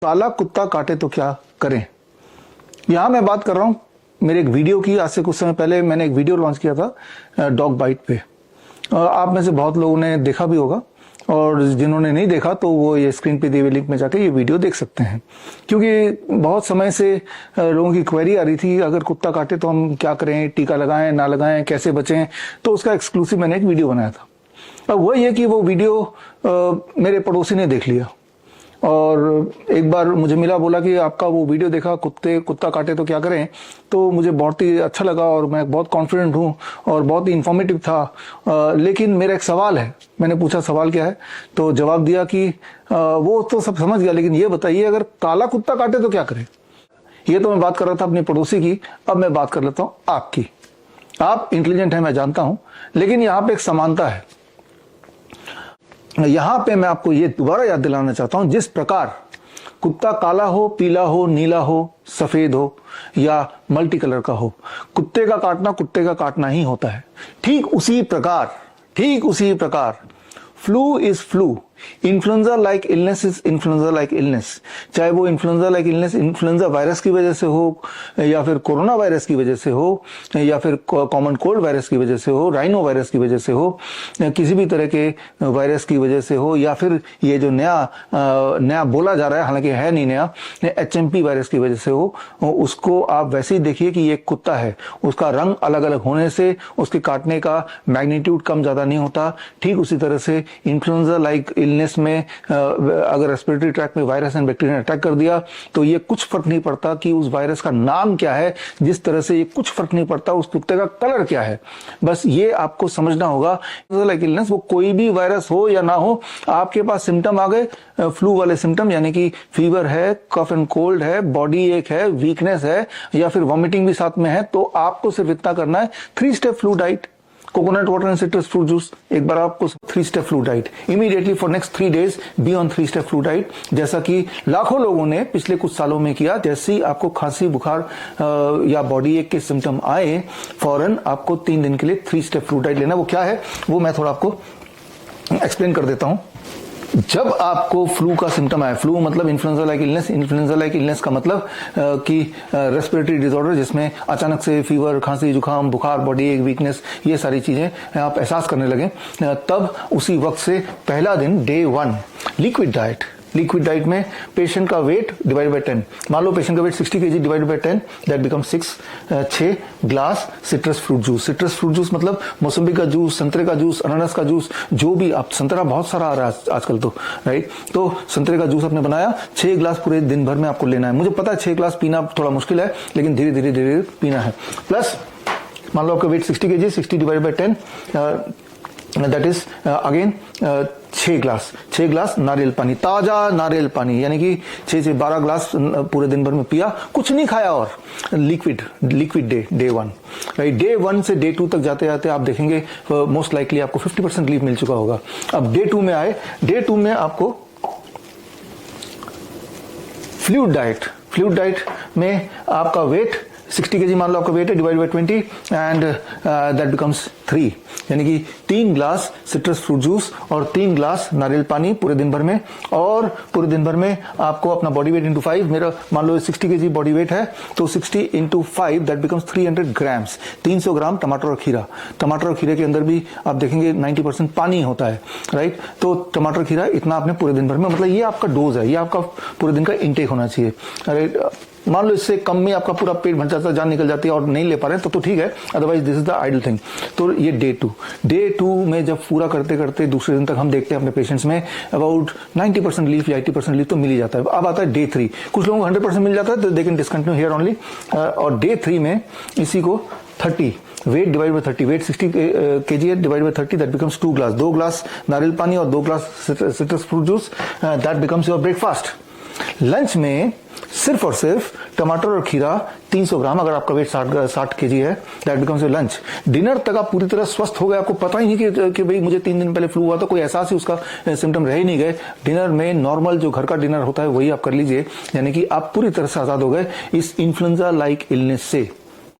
काला कुत्ता काटे तो क्या करें। यहां मैं बात कर रहा हूं मेरे एक वीडियो की। आज से कुछ समय पहले मैंने एक वीडियो लॉन्च किया था डॉग बाइट पे। आप में से बहुत लोगों ने देखा भी होगा, और जिन्होंने नहीं देखा तो वो ये स्क्रीन पे दिए हुए लिंक में जाकर ये वीडियो देख सकते हैं। क्योंकि बहुत समय से लोगों की क्वेरी आ रही थी, अगर कुत्ता काटे तो हम क्या करें, टीका लगाएं ना लगाएं, कैसे बचें। तो उसका एक्सक्लूसिव मैंने एक वीडियो बनाया था। अब वही है कि वो वीडियो मेरे पड़ोसी ने देख लिया और एक बार मुझे मिला, बोला कि आपका वो वीडियो देखा कुत्ता काटे तो क्या करें। तो मुझे बहुत ही अच्छा लगा और मैं बहुत कॉन्फिडेंट हूँ और बहुत ही इंफॉर्मेटिव था। लेकिन मेरा एक सवाल है। मैंने पूछा सवाल क्या है, तो जवाब दिया कि वो तो सब समझ गया, लेकिन ये बताइए अगर काला कुत्ता काटे तो क्या करें। ये तो मैं बात कर रहा था अपनी पड़ोसी की। अब मैं बात कर लेता हूँ आपकी। आप इंटेलिजेंट हैं, मैं जानता हूं, लेकिन यहाँ पे एक समानता है। यहां पे मैं आपको ये दोबारा याद दिलाना चाहता हूं, जिस प्रकार कुत्ता काला हो, पीला हो, नीला हो, सफेद हो या मल्टी कलर का हो, कुत्ते का काटना ही होता है। ठीक उसी प्रकार flu is flu, influenza like illness is influenza like illness. चाहे वो influenza like illness influenza virus की वजह से हो, या फिर कोरोना वायरस की वजह से हो, या फिर कॉमन कोल्ड वायरस की वजह से हो, राइनो वायरस की वजह से हो, किसी भी तरह के वायरस की वजह से हो, या फिर ये जो नया बोला जा रहा है, हालांकि है नहीं नया, HMP वायरस की वजह से हो, उसको आप वैसे ही देखिए कि ये कुत्ता है। उसका रंग अलग अलग होने से उसके काटने का मैग्नीट्यूड कम ज्यादा नहीं होता। ठीक उसी तरह से इन्फ्लुएंजा लाइक इलनेस में अगर रेस्पिरेटरी ट्रैक्ट में वायरस एंड बैक्टीरिया ने अटैक कर दिया तो ये कुछ फर्क नहीं पड़ता कि उस वायरस का नाम क्या है, जिस तरह से ये कुछ फर्क नहीं पड़ता उस कुत्ते का कलर क्या है। बस ये आपको समझना होगा। लाइक इलनेस वो कोई भी वायरस हो या ना हो, आपके पास सिम्टम आ गए, फ्लू वाले सिम्टम, यानी कि फीवर है, कफ एंड कोल्ड है, बॉडी एक है, वीकनेस है, या फिर वॉमिटिंग भी साथ में है, तो आपको सिर्फ इतना करना है, 3 step flu diet, coconut water and citrus fruit juice. एक बार आपको 3 step flu diet immediately for next 3 days be on 3 step flu diet, जैसा कि लाखों लोगों ने पिछले कुछ सालों में किया। जैसे ही आपको खांसी, बुखार या बॉडी एक के सिम्टम आए, फौरन आपको 3 दिन के लिए 3 स्टेप फ्लू डाइट लेना। वो क्या है वो मैं थोड़ा आपको एक्सप्लेन कर देता हूं। जब आपको फ्लू का सिम्टम आए, फ्लू मतलब influenza like illness, influenza like illness का मतलब कि रेस्पिरेटरी डिसऑर्डर, जिसमें अचानक से फीवर, खांसी, जुकाम, बुखार, बॉडी एक, वीकनेस, ये सारी चीजें आप एहसास करने लगे, तब उसी वक्त से पहला दिन डे 1 लिक्विड डाइट में पेशेंट का वेट डिवाइड बाय 10। मान लो पेशेंट का weight 60 kg divide by 10, that become 6 glass citrus fruit juice. Citrus fruit juice मतलब मौसम्बी का जूस, संतरे का जूस, अनानास का जूस, जो भी आप, संतरा बहुत सारा आ रहा है आजकल तो, राइट। तो संतरे का जूस आपने बनाया, 6 ग्लास पूरे दिन भर में आपको लेना है। मुझे पता है 6 ग्लास पीना थोड़ा मुश्किल है, लेकिन धीरे धीरे पीना है। प्लस मान लो आपका weight 60 kg, 60 divide by 10, that is again 6 glass नारियल पानी, ताजा नारियल पानी, यानी कि 6 से 12 ग्लास पूरे दिन भर में पिया, कुछ नहीं खाया। और लिक्विड डे 1, राइट। डे 1 से डे 2 तक जाते जाते आप देखेंगे मोस्ट लाइकली आपको 50% रिलीफ मिल चुका होगा। अब डे 2 में आए, डे 2 में आपको फ्लूइड डाइट में आपका वेट 60 kg मान लो आपका वेट है, divide bye 20 and that becomes 3, यानी कि 3 ग्लास सिट्रस फ्रूट जूस और 3 ग्लास नारियल पानी पूरे दिन भर में। और पूरे दिन भर में आपको अपना बॉडी वेट इंटू 5, मेरा मान लो 60 kg बॉडी वेट है, तो 60 इंटू 5 दैट बिकम्स 300 ग्राम्स, 300 ग्राम टमाटर और खीरे के अंदर भी आप देखेंगे 90% पानी होता है, राइट। तो टमाटर खीरा इतना आपने पूरे दिन भर में, मतलब ये आपका डोज है, ये आपका पूरे दिन का इंटेक होना चाहिए, राइट। मान लो इससे कम में आपका पूरा पेट भर जाता है, जान निकल जाती है और नहीं ले पा रहे हैं तो ठीक है, otherwise this is the ideal thing. तो ये डे 2 में जब पूरा करते करते दूसरे दिन तक हम देखते हैं अपने पेशेंट्स में अबाउट 90% रिलीफ या 80% रिलीफ तो मिल ही जाता है। अब आता है डे 3, कुछ लोगों को 100% मिल जाता है, तो they can discontinue here only. और डे 3 में इसी को 30 weight divide by 30, weight 60 kg है, divide by 30 that becomes 2 glass, 2 glass नारियल पानी और 2 glass citrus fruit juice, that becomes your breakfast. Lunch में सिर्फ और सिर्फ टमाटर और खीरा 300 ग्राम, अगर आपका वेट 60 kg है, that becomes your lunch. Dinner तक आप पूरी तरह स्वस्थ हो गए, आपको पता ही नहीं कि भाई मुझे 3 दिन पहले फ्लू हुआ, तो कोई एहसास ही उसका सिम्टम रह ही नहीं गए। डिनर में नॉर्मल जो घर का डिनर होता है वही आप कर लीजिए, यानी कि आप पूरी तरह से आजाद हो गए इस इन्फ्लुएंजा लाइक इलनेस से।